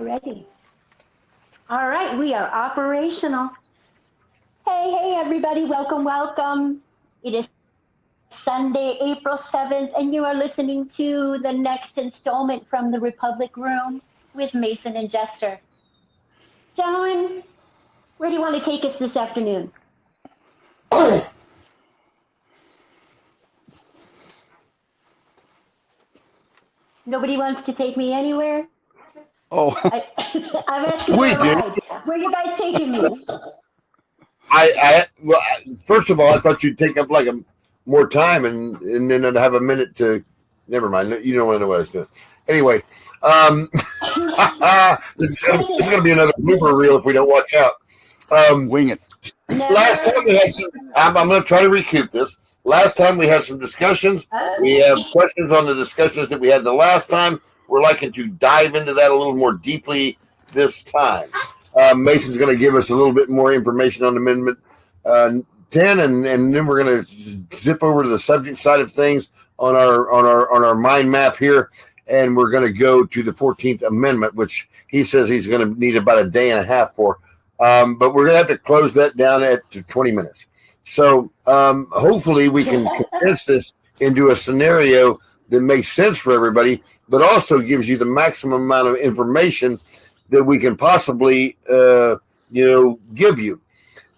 Ready. All right, we are operational. Hey, everybody, welcome. It is Sunday, April 7th, and you are listening to the next installment from the Republic Room with Mason and Jester. John, where do you want to take us this afternoon? Nobody wants to take me anywhere? Oh, I'm asking for We a did. ride. Where are you guys taking me? First of all, I thought you'd take up like more time and then I'd have a minute to. Never mind. You don't want to know what I was doing. Anyway, um, this is gonna be another blooper reel if we don't watch out. wing it. Last time we had some. I'm going to try to recoup this. Last time we had some discussions. We have questions on the discussions that we had the last time. We're liking to dive into that a little more deeply this time. Mason's going to give us a little bit more information on Amendment 10, and then we're going to zip over to the subject side of things on our mind map here, and we're going to go to the 14th Amendment, which he says he's going to need about a day and a half for. But we're going to have to close that down at 20 minutes. So hopefully we can condense this into a scenario that makes sense for everybody, but also gives you the maximum amount of information that we can possibly, give you.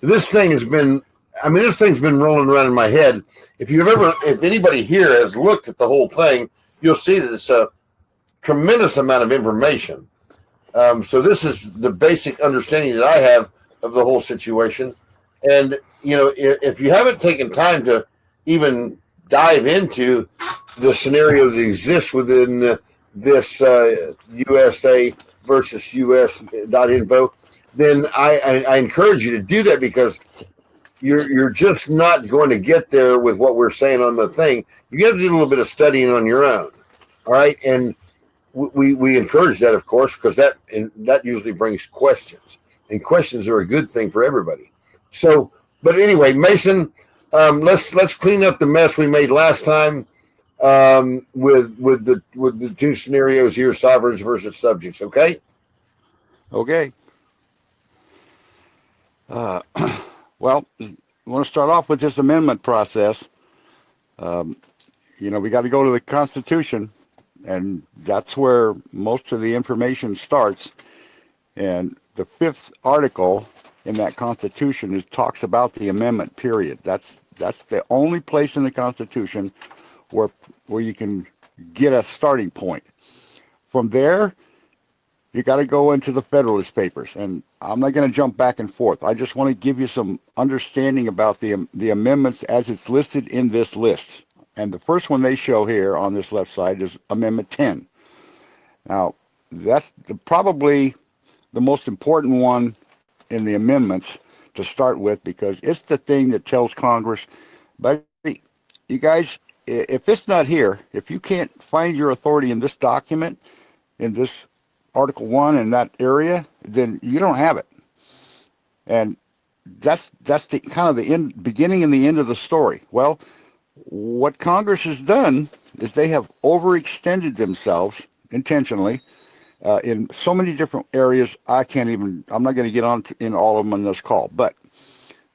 This thing's been rolling around in my head. If anybody here has looked at the whole thing, you'll see that it's a tremendous amount of information. So this is the basic understanding that I have of the whole situation. And, if you haven't taken time to even dive into the scenario that exists within this USA versus US.info, then I encourage you to do that, because you're just not going to get there with what we're saying on the thing. You have to do a little bit of studying on your own. All right. And we encourage that, of course, because that usually brings questions, and questions are a good thing for everybody. So, but anyway, Mason, let's clean up the mess we made last time with the two scenarios here: sovereigns versus subjects. Okay. Okay. Well, we want to start off with this amendment process. We got to go to the Constitution, and that's where most of the information starts. And the 5th article in that Constitution talks about the amendment period. That's the only place in the Constitution where you can get a starting point. From there, you got to go into the Federalist Papers, and I'm not going to jump back and forth. I just want to give you some understanding about the amendments as it's listed in this list. And the first one they show here on this left side is Amendment 10. Now, that's probably the most important one in the amendments to start with, because it's the thing that tells Congress, but you guys, if it's not here, if you can't find your authority in this document, in this Article 1 in that area, then you don't have it. And that's the kind of the beginning and the end of the story. Well, what Congress has done is they have overextended themselves intentionally in so many different areas. I'm not going to get on in all of them on this call, but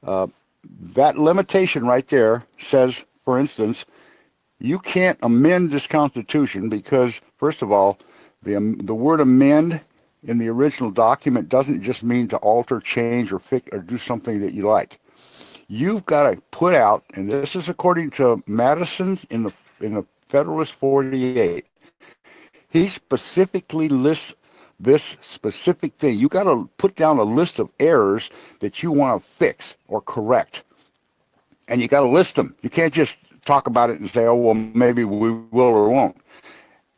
that limitation right there says, for instance, you can't amend this Constitution because, first of all, the word amend in the original document doesn't just mean to alter, change, or fix or do something that you like. You've got to put out, and this is according to Madison in the Federalist 48. He specifically lists this specific thing. You got to put down a list of errors that you want to fix or correct, and you got to list them. You can't just talk about it and say, "Oh, well, maybe we will or won't."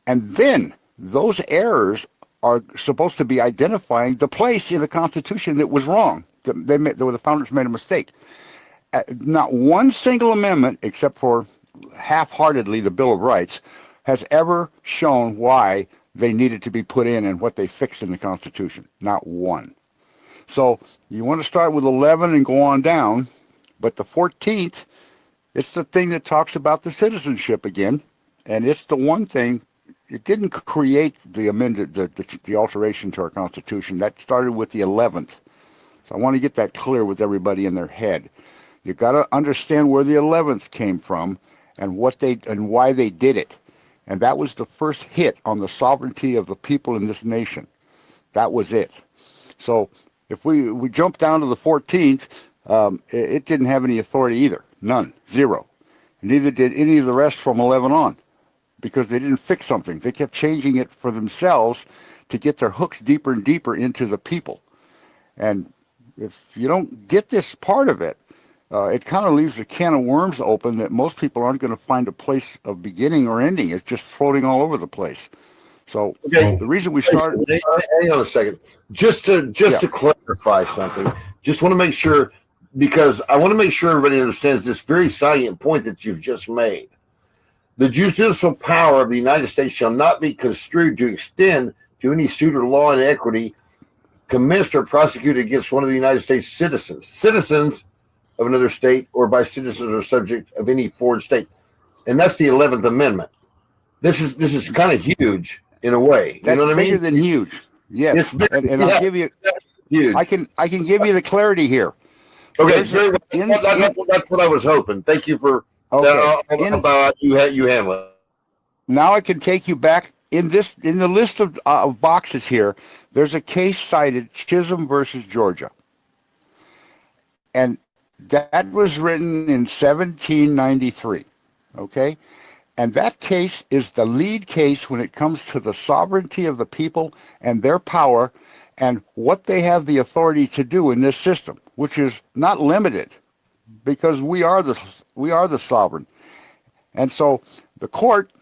And then those errors are supposed to be identifying the place in the Constitution that was wrong. The founders made a mistake. Not one single amendment, except for half-heartedly the Bill of Rights, has ever shown why they needed to be put in and what they fixed in the Constitution. Not one. So you want to start with 11 and go on down, but the 14th, it's the thing that talks about the citizenship again, and it's the one thing it didn't create the amended the alteration to our Constitution. That started with the 11th. So I want to get that clear with everybody in their head. You got to understand where the 11th came from and what they and why they did it. And that was the first hit on the sovereignty of the people in this nation. That was it. So if we jump down to the 14th, it didn't have any authority either. None. Zero. Neither did any of the rest from 11 on, because they didn't fix something. They kept changing it for themselves to get their hooks deeper and deeper into the people. And if you don't get this part of it, it kind of leaves a can of worms open that most people aren't going to find a place of beginning or ending. It's just floating all over the place. So Okay. the reason we started. Hang on a second. Just to clarify something, just want to make sure, because I want to make sure everybody understands this very salient point that you've just made. The judicial power of the United States shall not be construed to extend to any suit or law in equity commenced or prosecuted against one of the United States citizens of another state, or by citizens or subject of any foreign state. And that's the 11th Amendment. This is kind of huge in a way. You know what I mean? Bigger than huge. Yes. And I'll give you huge. I can give you the clarity here. Okay, that's what I was hoping. Thank you for that. You handle it. Now I can take you back in the list of boxes here. There's a case cited, Chisholm versus Georgia, and that was written in 1793. Okay, and that case is the lead case when it comes to the sovereignty of the people and their power and what they have the authority to do in this system, which is not limited, because we are the sovereign. And so the court,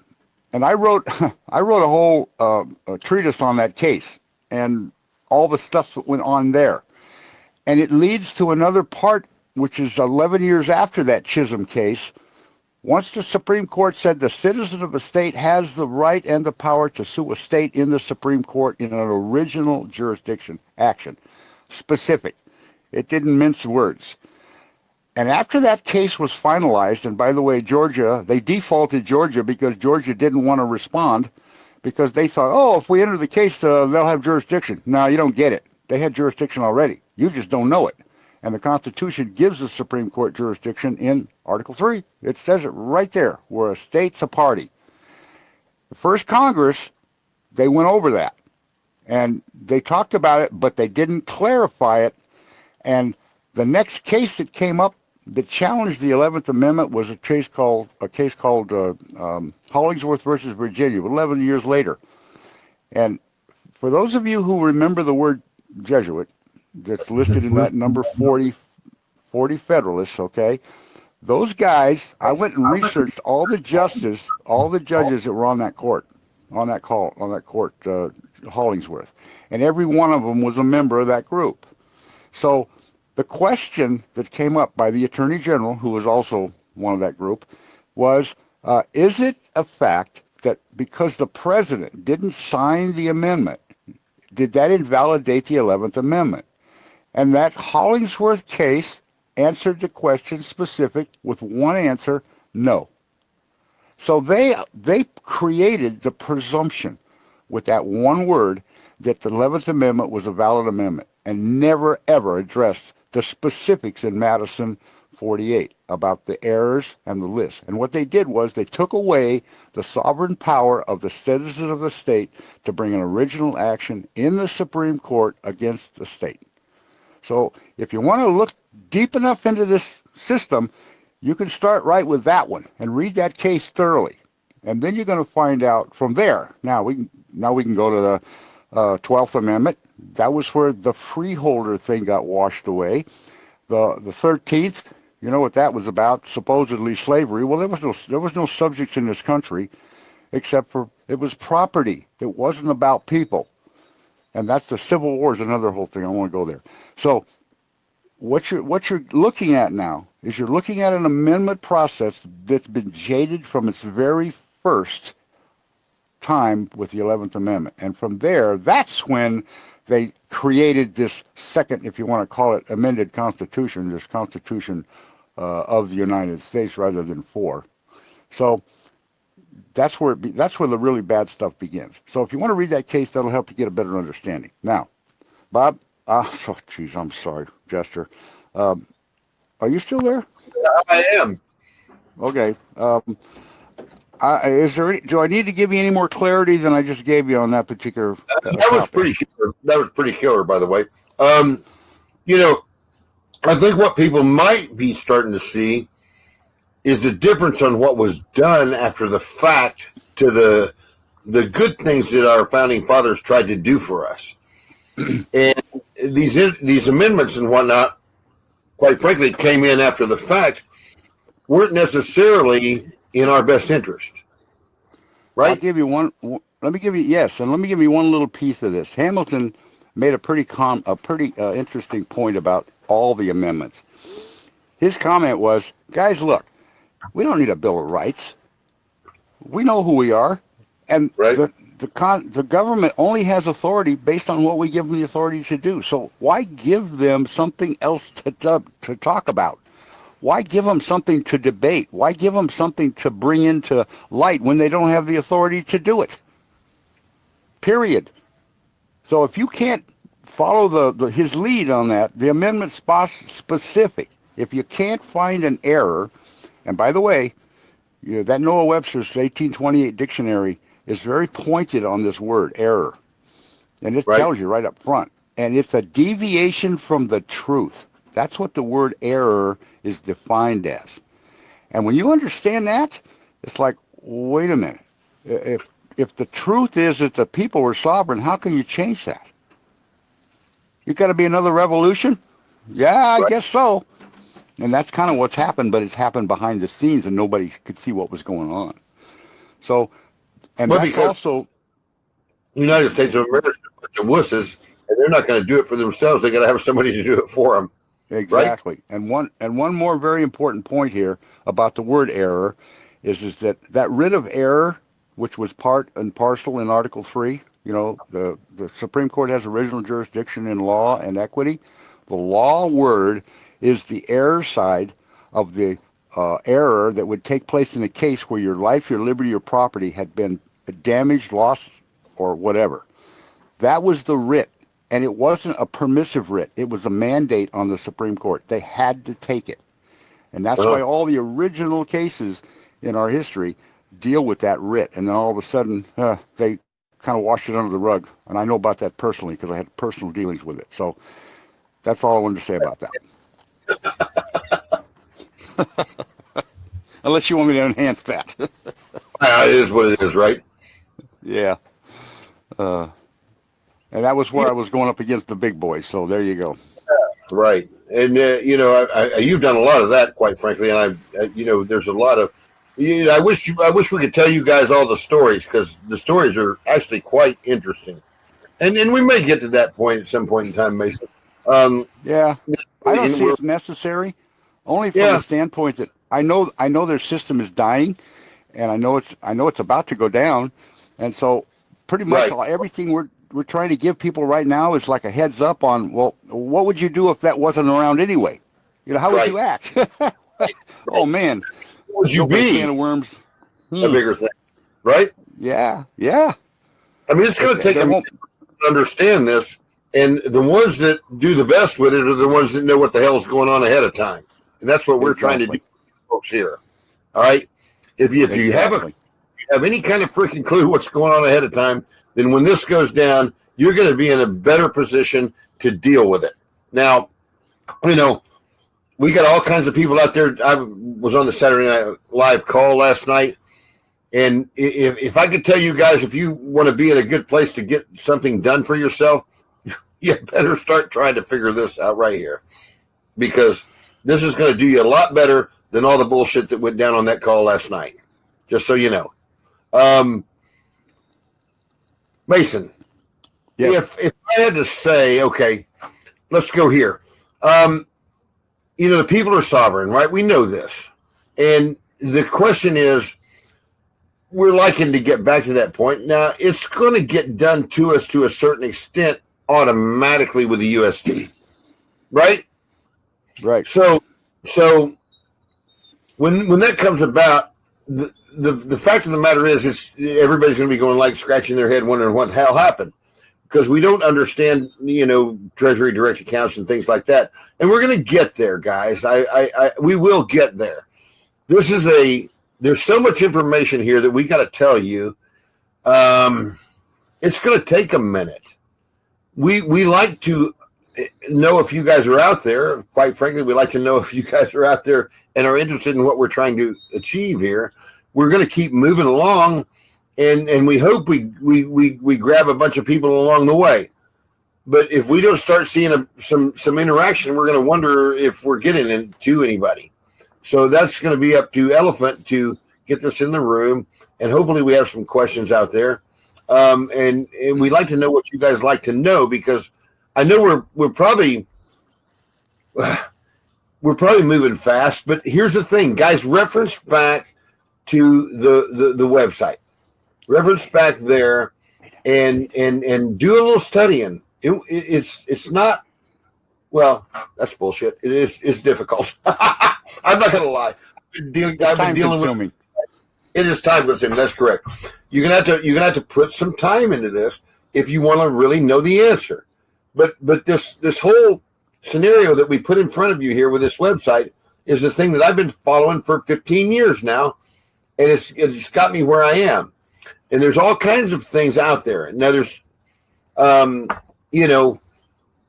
and I wrote a whole treatise on that case and all the stuff that went on there. And it leads to another part, which is 11 years after that Chisholm case. Once the Supreme Court said the citizen of a state has the right and the power to sue a state in the Supreme Court in an original jurisdiction action, specific. It didn't mince words. And after that case was finalized, and by the way, Georgia, they defaulted Georgia because Georgia didn't want to respond, because they thought, oh, if we enter the case, they'll have jurisdiction. No, you don't get it. They had jurisdiction already. You just don't know it. And the Constitution gives the Supreme Court jurisdiction in Article 3. It says it right there, where a state's a party. The first Congress, they went over that. And they talked about it, but they didn't clarify it. And the next case that came up that challenged the 11th Amendment was a case called Hollingsworth versus Virginia, 11 years later. And for those of you who remember the word Jesuit, that's listed in that number 40 Federalists, okay? Those guys, I went and researched all the judges that were on that court, Hollingsworth, and every one of them was a member of that group. So the question that came up by the Attorney General, who was also one of that group, was, is it a fact that because the president didn't sign the amendment, did that invalidate the 11th Amendment? And that Hollingsworth case answered the question specific with one answer, no. So they created the presumption with that one word that the 11th Amendment was a valid amendment, and never, ever addressed the specifics in Madison 48 about the errors and the list. And what they did was they took away the sovereign power of the citizen of the state to bring an original action in the Supreme Court against the state. So if you want to look deep enough into this system, you can start right with that one and read that case thoroughly. And then you're going to find out from there. Now we can go to the 12th Amendment. That was where the freeholder thing got washed away. The 13th, you know what that was about? Supposedly slavery. Well, there was no subjects in this country, except for it was property. It wasn't about people. And that's the Civil War is another whole thing. I don't want to go there. So what you're looking at now is you're looking at an amendment process that's been jaded from its very first time with the 11th Amendment. And from there, that's when they created this second, if you want to call it, amended Constitution, this Constitution of the United States rather than 4. So that's where the really bad stuff begins. So if you want to read that case, that'll help you get a better understanding. Now, Bob, geez, I'm sorry, Jester. Are you still there? I am. Okay. Do I need to give you any more clarity than I just gave you on that particular That was pretty killer. That was pretty killer, by the way. You know, I think what people might be starting to see is the difference on what was done after the fact to the good things that our founding fathers tried to do for us. And these amendments and whatnot, quite frankly, came in after the fact, weren't necessarily in our best interest. Right? I'll give you one. Let me give you one little piece of this. Hamilton made a pretty interesting point about all the amendments. His comment was, guys, look, we don't need a Bill of Rights. We know who we are, and right. the government only has authority based on what we give them the authority to do. So why give them something else to talk about? Why give them something to debate? Why give them something to bring into light when they don't have the authority to do it? Period. So if you can't follow his lead on that, the amendment's specific. If you can't find an error, and by the way, that Noah Webster's 1828 dictionary is very pointed on this word, error. And it tells you right up front. And it's a deviation from the truth. That's what the word error is defined as. And when you understand that, it's like, wait a minute. If the truth is that the people were sovereign, how can you change that? You got to be another revolution? Yeah, I guess so. And that's kind of what's happened, but it's happened behind the scenes and nobody could see what was going on. So, and that's also... United States of America, the wusses, and they're not going to do it for themselves. They got to have somebody to do it for them. Exactly. Right? And one more very important point here about the word error is that writ of error, which was part and parcel in Article 3, the Supreme Court has original jurisdiction in law and equity. The law word is the error side of the error that would take place in a case where your life, your liberty, your property had been damaged, lost, or whatever. That was the writ. And it wasn't a permissive writ. It was a mandate on the Supreme Court. They had to take it. And that's why all the original cases in our history deal with that writ. And then all of a sudden, they kind of washed it under the rug. And I know about that personally because I had personal dealings with it. So that's all I wanted to say about that. Unless you want me to enhance that. It is what it is, right? Yeah. And that was where I was going up against the big boys. So there you go. Right. And, you've done a lot of that, quite frankly. And there's a lot of, I wish we could tell you guys all the stories because the stories are actually quite interesting. And we may get to that point at some point in time, Mason. Yeah. I don't see it's necessary only from the standpoint that I know their system is dying and I know it's about to go down. And so pretty much everything we're trying to give people right now is like a heads up on, well, what would you do if that wasn't around anyway? How would you act? Oh, man. What would you be? Can of worms. A bigger thing, right? Yeah. I mean, it's going to take a minute to understand this, and the ones that do the best with it are the ones that know what the hell's going on ahead of time. And that's what we're trying to do, folks, here. All right? If you have any kind of freaking clue what's going on ahead of time, then when this goes down, you're going to be in a better position to deal with it. Now, we got all kinds of people out there. I was on the Saturday Night Live call last night, and if I could tell you guys, if you want to be in a good place to get something done for yourself, you better start trying to figure this out right here, because this is going to do you a lot better than all the bullshit that went down on that call last night, just so you know. Mason, if I had to say, okay, let's go here. The people are sovereign, right? We know this. And the question is, we're liking to get back to that point. Now, it's going to get done to us to a certain extent automatically with the USD, right? Right. So when that comes about, the fact of the matter is, everybody's going to be going like scratching their head, wondering what the hell happened, because we don't understand, Treasury direct accounts and things like that. And we're going to get there, guys. We will get there. There's so much information here that we got to tell you. It's going to take a minute. We like to know if you guys are out there. Quite frankly, we like to know if you guys are out there and are interested in what we're trying to achieve here. We're going to keep moving along, and we hope we grab a bunch of people along the way. But if we don't start seeing some interaction, we're going to wonder if we're getting into anybody. So that's going to be up to Elephant to get this in the room, and hopefully we have some questions out there. And we'd like to know what you guys like to know, because I know we're probably moving fast. But here's the thing, guys: reference back to the website, reference back there, and do a little studying. It's not, well, that's bullshit. It's difficult. I'm not gonna lie. I've been dealing with. It is time consuming. That's correct. You're gonna have to put some time into this if you want to really know the answer. But this whole scenario that we put in front of you here with this website is the thing that I've been following for 15 years now, and it's got me where I am. And there's all kinds of things out there. Now there's,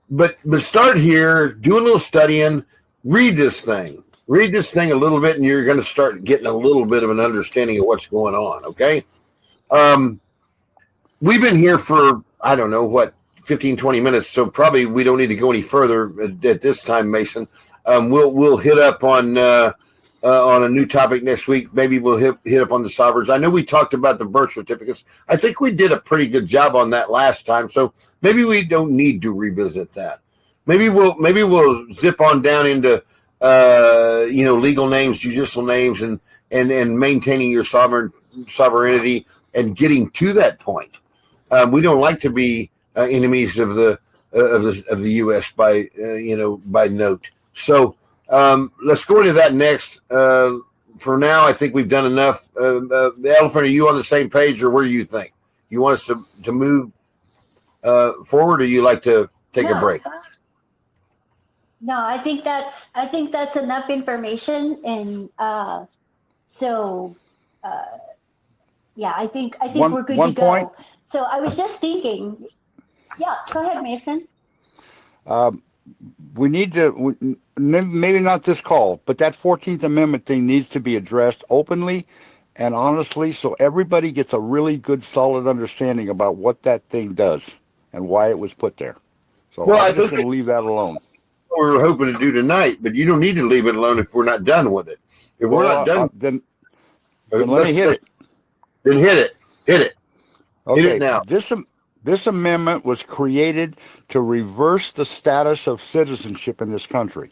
but start here, do a little studying, read this thing a little bit, and you're going to start getting a little bit of an understanding of what's going on. Okay. We've been here for, I don't know what, 15, 20 minutes. So probably we don't need to go any further at this time, Mason. We'll hit up on a new topic next week. Maybe we'll hit up on the sovereigns. I know we talked about the birth certificates. I think we did a pretty good job on that last time. So maybe we don't need to revisit that. Maybe we'll zip on down into, legal names, judicial names, and maintaining your sovereignty and getting to that point. We don't like to be enemies of the U.S. by note. So let's go into that next. For now, I think we've done enough. The Elephant, are you on the same page, or where do you think? You want us to move forward, or you like to take a break? No, I think that's enough information, and I think we're good to go. Point. So I was just thinking. Yeah, go ahead, Mason. We need to, maybe not this call, but that 14th Amendment thing needs to be addressed openly and honestly, so everybody gets a really good, solid understanding about what that thing does and why it was put there. So I'm just going to leave that alone. We're hoping to do tonight, but you don't need to leave it alone if we're not done with it. If we're not done, then let me hit it. Then hit it. Okay. Hit it now. This amendment was created to reverse the status of citizenship in this country.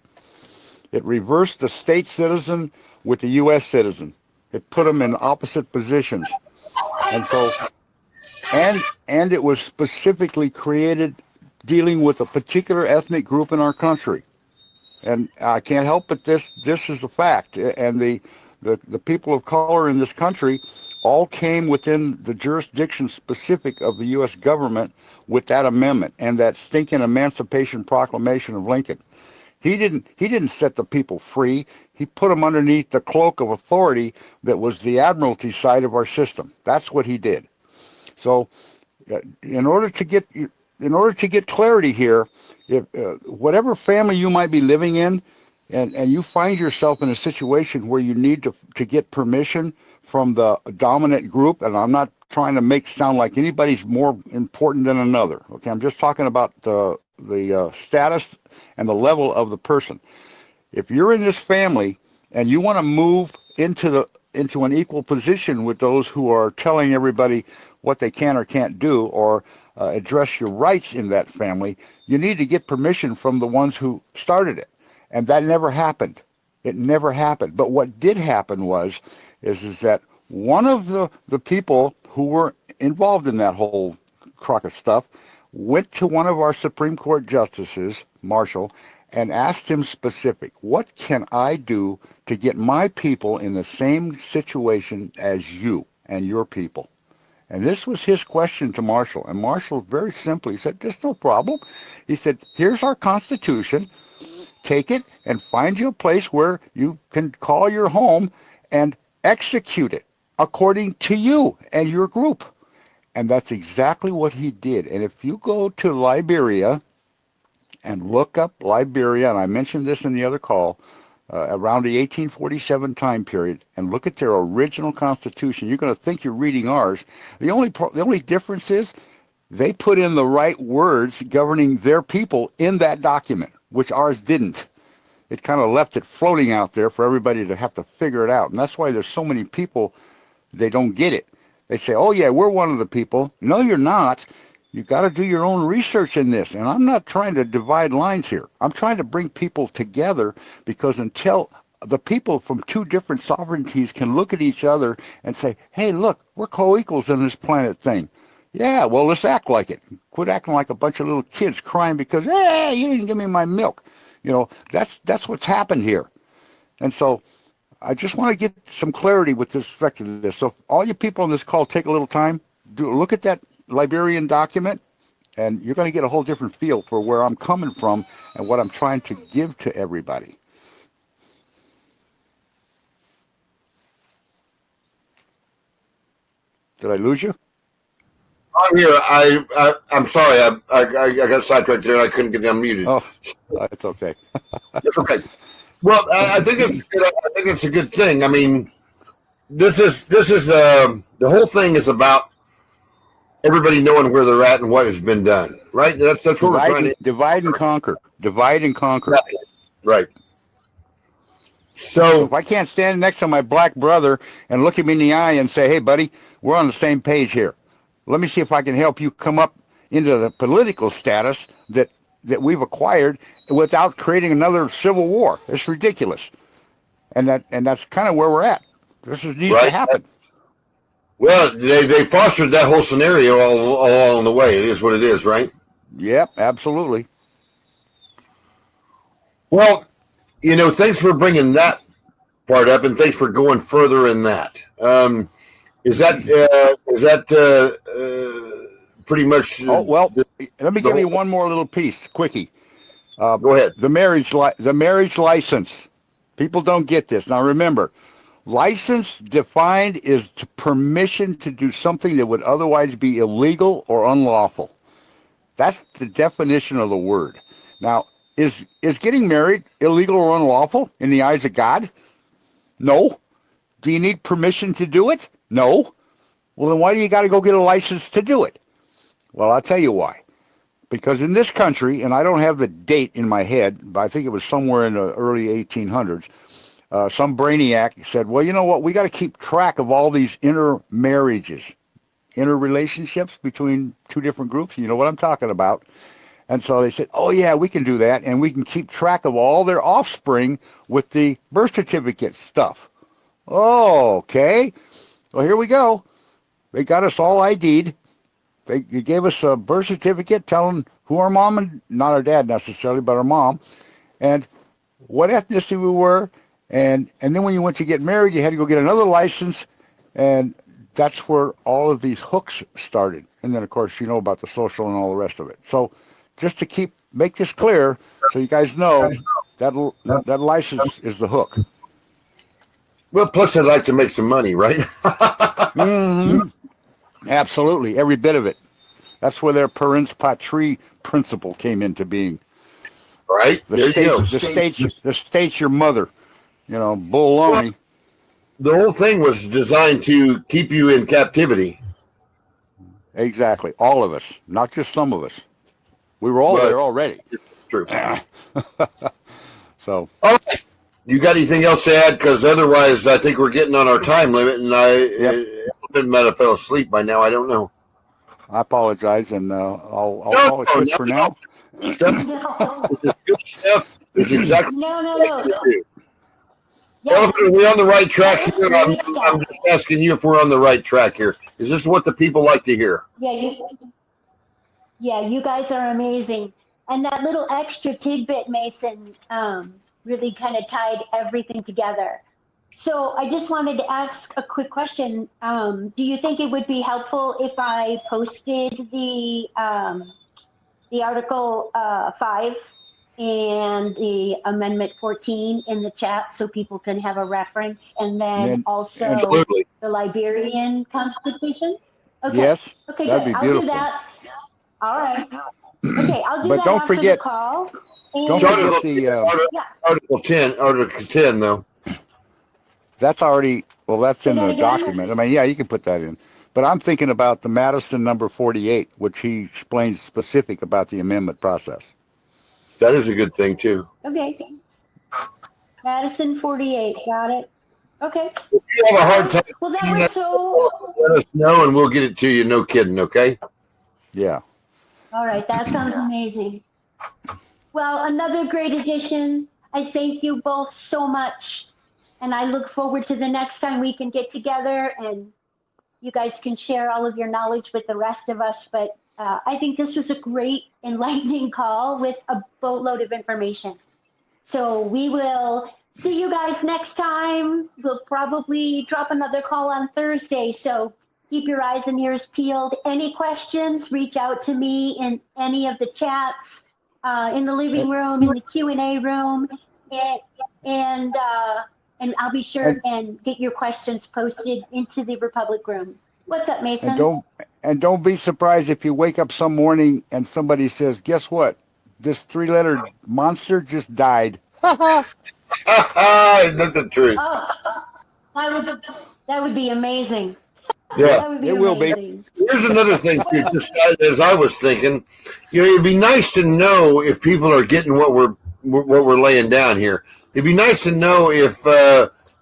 It reversed the state citizen with the U.S. citizen. It put them in opposite positions. And so, and it was specifically created dealing with a particular ethnic group in our country. And I can't help but this is a fact. And the people of color in this country all came within the jurisdiction specific of the U.S. government with that amendment and that stinking Emancipation Proclamation of Lincoln. He didn't set the people free. He put them underneath the cloak of authority that was the admiralty side of our system. That's what he did. So, in order to get clarity here, if whatever family you might be living in, and you find yourself in a situation where you need to get permission from the dominant group, and I'm not trying to sound like anybody's more important than another. Okay, I'm just talking about the status and the level of the person. If you're in this family and you want to move into an equal position with those who are telling everybody what they can or can't do, or address your rights in that family, you need to get permission from the ones who started it. And that never happened. It never happened. But what did happen is that one of the people who were involved in that whole crock of stuff went to one of our Supreme Court justices, Marshall, and asked him specific, what can I do to get my people in the same situation as you and your people? And this was his question to Marshall. And Marshall very simply said, there's no problem. He said, here's our Constitution. Take it and find you a place where you can call your home and execute it according to you and your group. And that's exactly what he did. And if you go to Liberia and look up Liberia, and I mentioned this in the other call, around the 1847 time period, and look at their original constitution, you're going to think you're reading ours. The only difference is they put in the right words governing their people in that document, which ours didn't. It kind of left it floating out there for everybody to have to figure it out. And that's why there's so many people, they don't get it. They say, oh yeah, we're one of the people. No, you're not. You got to do your own research in this. And I'm not trying to divide lines here. I'm trying to bring people together, because until the people from two different sovereignties can look at each other and say, hey, look, we're co-equals in this planet thing. Yeah, well, let's act like it. Quit acting like a bunch of little kids crying because, hey, you didn't give me my milk. You know, that's what's happened here. And so I just want to get some clarity with respect to this. So all you people on this call, take a little time, look at that Liberian document, and you're going to get a whole different feel for where I'm coming from and what I'm trying to give to everybody. Did I lose you? I'm here. I'm sorry. I got sidetracked there and I couldn't get unmuted. Oh, it's okay. It's okay. Well, I think it's a good thing. I mean, this is the whole thing is about everybody knowing where they're at and what has been done, right? That's what we're trying to divide and conquer. Divide and conquer. Right. So if I can't stand next to my black brother and look him in the eye and say, hey, buddy, we're on the same page here. Let me see if I can help you come up into the political status that we've acquired without creating another civil war. It's ridiculous. And that's kind of where we're at. This needs to happen. Well, they fostered that whole scenario all along the way. It is what it is, right? Yep, absolutely. Well, you know, thanks for bringing that part up, and thanks for going further in that. Is that pretty much? Oh well, let me give you one more little piece, quickie. Go ahead. The marriage license. People don't get this. Now remember, license defined is permission to do something that would otherwise be illegal or unlawful. That's the definition of the word. Now, is getting married illegal or unlawful in the eyes of God? No. Do you need permission to do it? No. Well, then why do you got to go get a license to do it? Well, I'll tell you why. Because in this country, and I don't have the date in my head, but I think it was somewhere in the early 1800s, some brainiac said, well, you know what? We got to keep track of all these intermarriages, interrelationships between two different groups. You know what I'm talking about. And so they said, oh, yeah, we can do that, and we can keep track of all their offspring with the birth certificate stuff. Oh, okay. Well, here we go. They got us all ID'd. They gave us a birth certificate telling who our mom and, not our dad necessarily, but our mom, and what ethnicity we were. And then when you went to get married, you had to go get another license, and that's where all of these hooks started. And then, of course, you know about the social and all the rest of it. So just to make this clear so you guys know, that license is the hook. Well, plus I'd like to make some money, right? Mm-hmm. Absolutely, every bit of it. That's where their parens patrie principle came into being. Right. The state's your mother. You know, baloney. The whole thing was designed to keep you in captivity. Exactly, all of us, not just some of us. We were all there already. True. So. Okay. You got anything else to add? Because otherwise, I think we're getting on our time limit, and I might have fell asleep by now. I don't know. I apologize, and I'll call it quits for now. Good stuff. It's exactly No. Well, are we on the right track here? I'm just asking you if we're on the right track here. Is this what the people like to hear? Yeah, you guys are amazing. And that little extra tidbit, Mason, really kind of tied everything together. So I just wanted to ask a quick question. Do you think it would be helpful if I posted the Article 5 and the Amendment 14 in the chat so people can have a reference, and then also Absolutely. the Liberian Constitution? Okay. Yes, Okay, that'd good. be I'll beautiful. do that. All right. Okay, I'll do But that don't after forget- the call. Don't And, forget the, yeah. Article 10, though. that's already, well, that's Say in that the again? document. I mean, yeah, you can put that in. But I'm thinking about the Madison number 48, which he explains specific about the amendment process. That is a good thing, too. Okay. Madison 48, got it. Okay. If you have a hard time, Well, that was so. let us know and we'll get it to you. No kidding, okay? Yeah. All right, that sounds amazing. Well, another great addition. I thank you both so much. And I look forward to the next time we can get together and you guys can share all of your knowledge with the rest of us. But I think this was a great, enlightening call with a boatload of information. So we will see you guys next time. We'll probably drop another call on Thursday. So keep your eyes and ears peeled. Any questions, reach out to me in any of the chats, in the living room, in the Q&A room, and I'll be sure and get your questions posted into the Republic room. What's up, Mason? And don't be surprised if you wake up some morning and somebody says, "Guess what? This 3-letter monster just died." Isn't that the truth? Oh, that would be amazing. Yeah. That would be It will be. amazing. Here's another thing, too, just as I was thinking, it'd be nice to know if people are getting what we're laying down here. It'd be nice to know if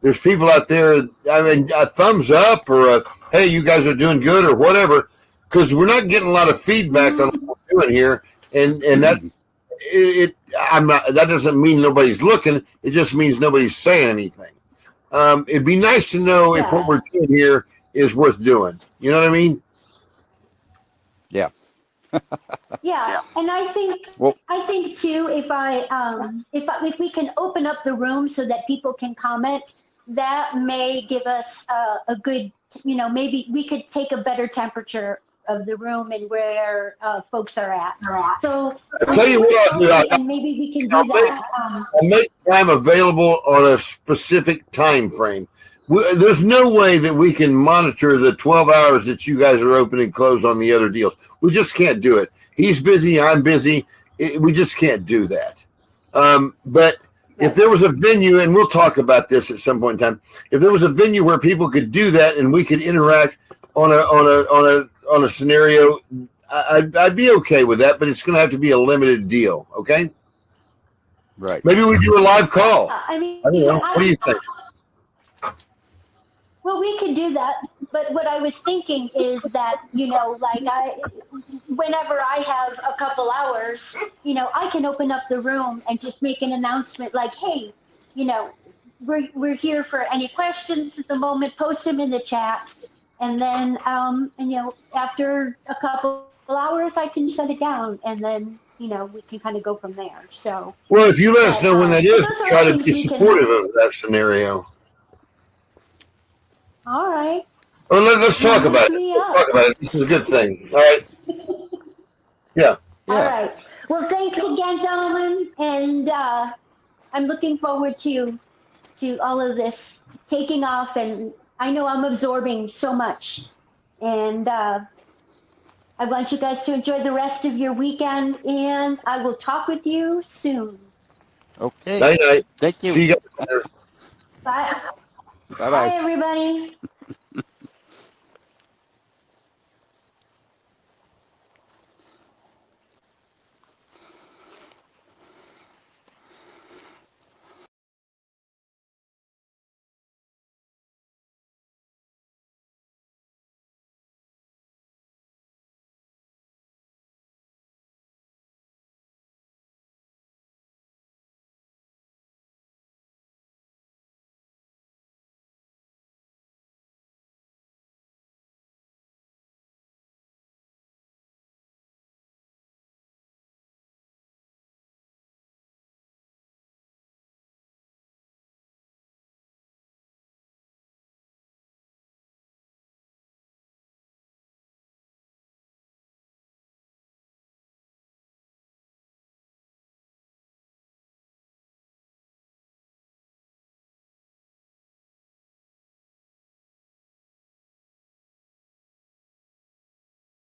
there's people out there, I mean, a thumbs up or a, hey, you guys are doing good or whatever, because we're not getting a lot of feedback on what we're doing here, and that that doesn't mean nobody's looking. It just means nobody's saying anything. It'd be nice to know if what we're doing here is worth doing. You know what I mean? Yeah. Yeah, and I think too, if we can open up the room so that people can comment, that may give us a good, maybe we could take a better temperature of the room and where folks are at. So I'll tell you what I'll do. and maybe we can do that. I'll make time available on a specific time frame. There's no way that we can monitor the 12 hours that you guys are open and close on the other deals. We just can't do it. He's busy. I'm busy. We just can't do that. But if there was a venue, and we'll talk about this at some point in time, if there was a venue where people could do that and we could interact on a scenario, I'd be okay with that. But it's going to have to be a limited deal. Okay. Right. Maybe we do a live call. I mean, I don't know. What do you think? Well, we could do that, but what I was thinking is that, whenever I have a couple hours, I can open up the room and just make an announcement like, hey, we're here for any questions at the moment, post them in the chat. And then, after a couple hours, I can shut it down and then, we can kind of go from there. So. Well, if you let us know when that is, try to be supportive of that scenario. All right. Well, let's talk about it. Let's talk about it. This is a good thing. All right. Yeah. All right. Well, thanks again, gentlemen, and I'm looking forward to all of this taking off. And I know I'm absorbing so much, and I want you guys to enjoy the rest of your weekend. And I will talk with you soon. Okay. Night. Thank you. See you guys later. Bye. Bye-bye. Bye, everybody.